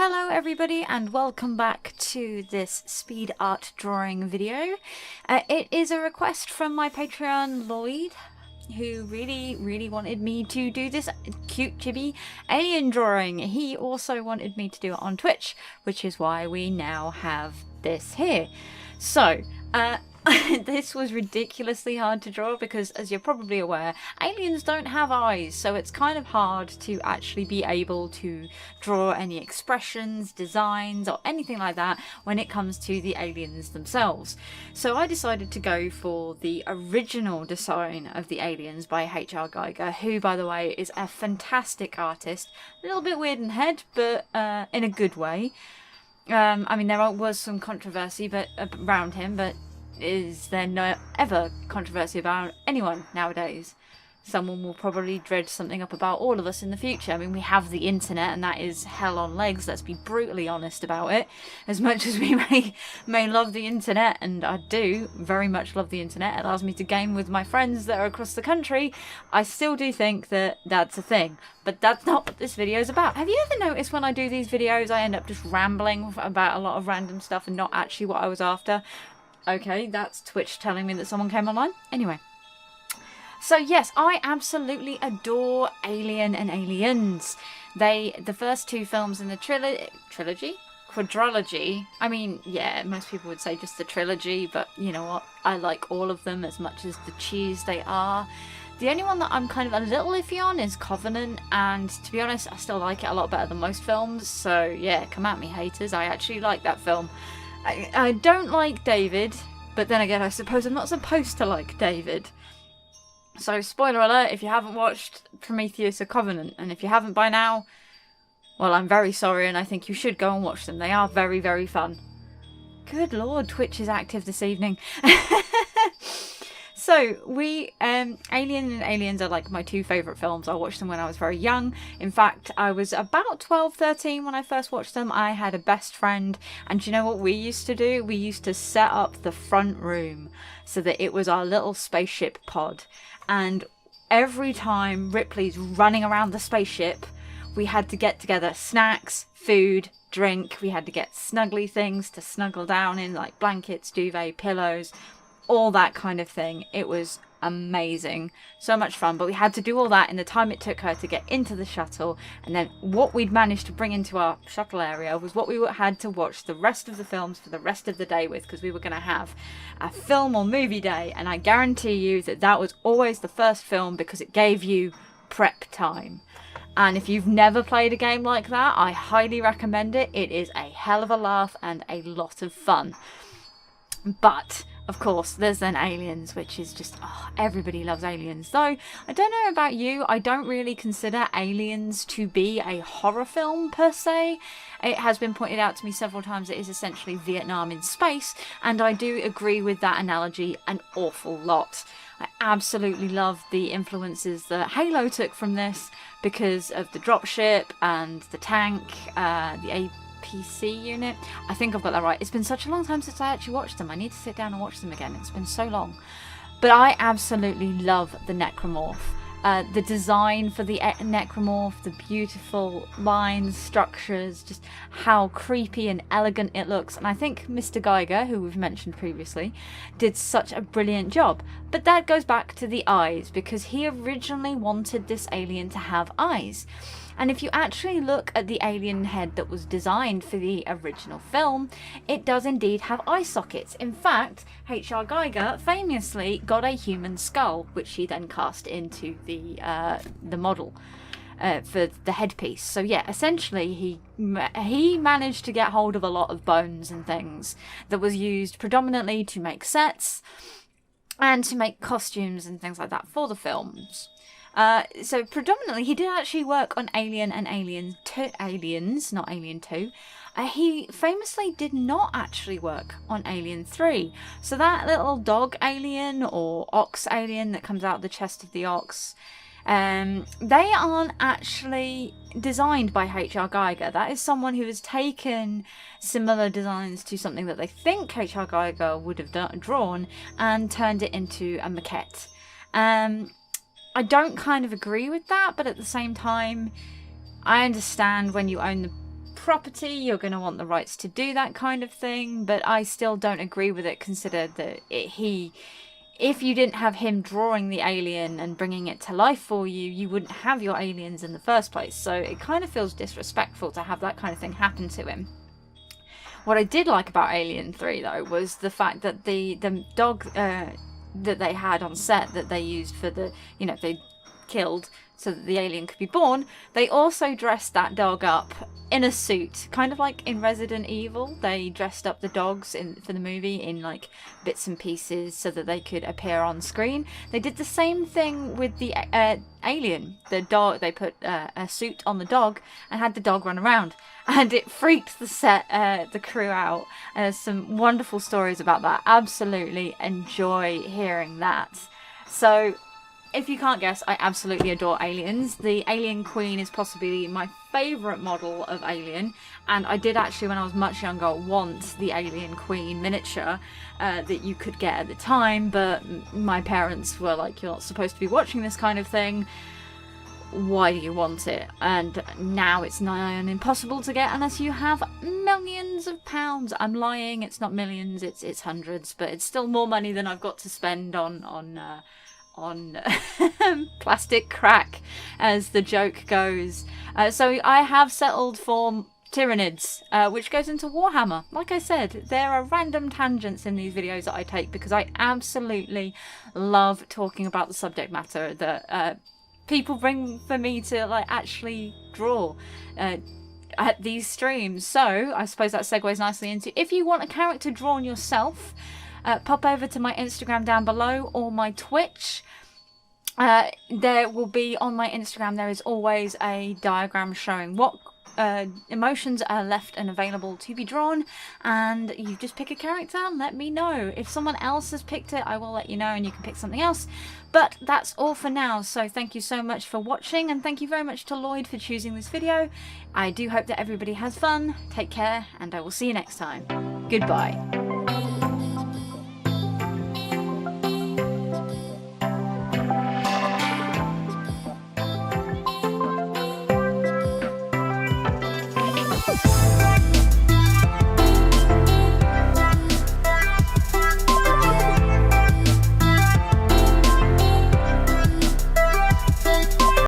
Hello everybody and welcome back to this speed art drawing video. It is a request from my Patreon Lloyd, who really wanted me to do this cute chibi alien drawing. He also wanted me to do it on Twitch, which is why we now have this here. So, this was ridiculously hard to draw because, as you're probably aware, aliens don't have eyes, so it's kind of hard to actually be able to draw any expressions, designs, or anything like that when it comes to the aliens themselves. So I decided to go for the original design of the aliens by H.R. Giger, who, by the way, is a fantastic artist. A little bit weird in the head, but in a good way. I mean, there was some controversy around him, but is there no ever controversy about anyone nowadays? Someone will probably dredge something up about all of us in the future. I mean, we have the internet, and that is hell on legs. Let's be brutally honest about it. As much as we may love the internet, and I do very much love the internet, it allows me to game with my friends that are across the country, I still do think that that's a thing. But that's not what this video is about. Have you ever noticed when I do these videos, I end up just rambling about a lot of random stuff and not actually what I was after? Okay, that's Twitch telling me that someone came online. Anyway. So yes, I absolutely adore Alien and Aliens. The first two films in the trilogy? Quadrilogy. I mean, yeah, most people would say just the trilogy, but you know what? I like all of them as much as the cheese they are. The only one that I'm kind of a little iffy on is Covenant, and to be honest, I still like it a lot better than most films, so yeah, come at me haters, I actually like that film. I don't like David, but then again, I suppose I'm not supposed to like David. So, spoiler alert, if you haven't watched Prometheus or Covenant, and if you haven't by now, well, I'm very sorry, and I think you should go and watch them. They are very fun. Good lord, Twitch is active this evening. So, Alien and Aliens are like my two favourite films. I watched them when I was very young. In fact, I was about 12, 13 when I first watched them. I had a best friend, and do you know what we used to do? We used to set up the front room so that it was our little spaceship pod. And every time Ripley's running around the spaceship, we had to get together snacks, food, drink. We had to get snuggly things to snuggle down in, like blankets, duvet, pillows, all that kind of thing. It was amazing. So much fun. But we had to do all that in the time it took her to get into the shuttle. And then what we'd managed to bring into our shuttle area was what we had to watch the rest of the films for the rest of the day with, because we were going to have a film or movie day. And I guarantee you that that was always the first film because it gave you prep time. And if you've never played a game like that, I highly recommend it. It is a hell of a laugh and a lot of fun. But of course, there's then Aliens, which is just, oh, everybody loves Aliens. Though, I don't know about you, I don't really consider Aliens to be a horror film per se. It has been pointed out to me several times it is essentially Vietnam in space, and I do agree with that analogy an awful lot. I absolutely love the influences that Halo took from this because of the dropship and the tank, the PC unit. I think I've got that right. It's been such a long time since I actually watched them. I need to sit down and watch them again. It's been so long. But I absolutely love the Necromorph. The design for the Necromorph, the beautiful lines, structures, just how creepy and elegant it looks. And I think Mr. Giger, who we've mentioned previously, did such a brilliant job. But that goes back to the eyes, because he originally wanted this alien to have eyes. And if you actually look at the alien head that was designed for the original film, it does indeed have eye sockets. In fact, H.R. Giger famously got a human skull, which he then cast into the model for the headpiece. So yeah, essentially he managed to get hold of a lot of bones and things that was used predominantly to make sets and to make costumes and things like that for the films. So predominantly he did actually work on Alien and Aliens, not Alien 2. He famously did not actually work on Alien 3. So that little dog alien or ox alien that comes out of the chest of the ox, they aren't actually designed by H.R. Giger. That is someone who has taken similar designs to something that they think H.R. Giger would have drawn and turned it into a maquette. I don't kind of agree with that, but at the same time, I understand when you own the property, you're going to want the rights to do that kind of thing, but I still don't agree with it. Consider that if you didn't have him drawing the alien and bringing it to life for you, you wouldn't have your aliens in the first place. So it kind of feels disrespectful to have that kind of thing happen to him. What I did like about Alien 3, though, was the fact that the dog that they had on set that they used for the, you know, they killed so that the alien could be born, they also dressed that dog up in a suit, kind of like in Resident Evil. They dressed up the dogs for the movie in like bits and pieces so that they could appear on screen. They did the same thing with the alien. The dog, they put a suit on the dog and had the dog run around, and it freaked the crew out. There's some wonderful stories about that. Absolutely enjoy hearing that. So if you can't guess, I absolutely adore aliens. The Alien Queen is possibly my favourite model of alien, and I did actually, when I was much younger, want the Alien Queen miniature that you could get at the time, but my parents were like, you're not supposed to be watching this kind of thing. Why do you want it? And now it's nigh on impossible to get unless you have millions of pounds. I'm lying, it's not millions, it's hundreds, but it's still more money than I've got to spend on plastic crack, as the joke goes. So I have settled for Tyranids, which goes into Warhammer. Like I said, there are random tangents in these videos that I take because I absolutely love talking about the subject matter that people bring for me to like actually draw at these streams. So I suppose that segues nicely into, if you want a character drawn yourself, pop over to my Instagram down below or my Twitch. There will be, on my Instagram, there is always a diagram showing what emotions are left and available to be drawn, and you just pick a character and let me know. If someone else has picked it, I will let you know and you can pick something else. But that's all for now, so thank you so much for watching, and thank you very much to Lloyd for choosing this video. I do hope that everybody has fun, take care, and I will see you next time. Goodbye.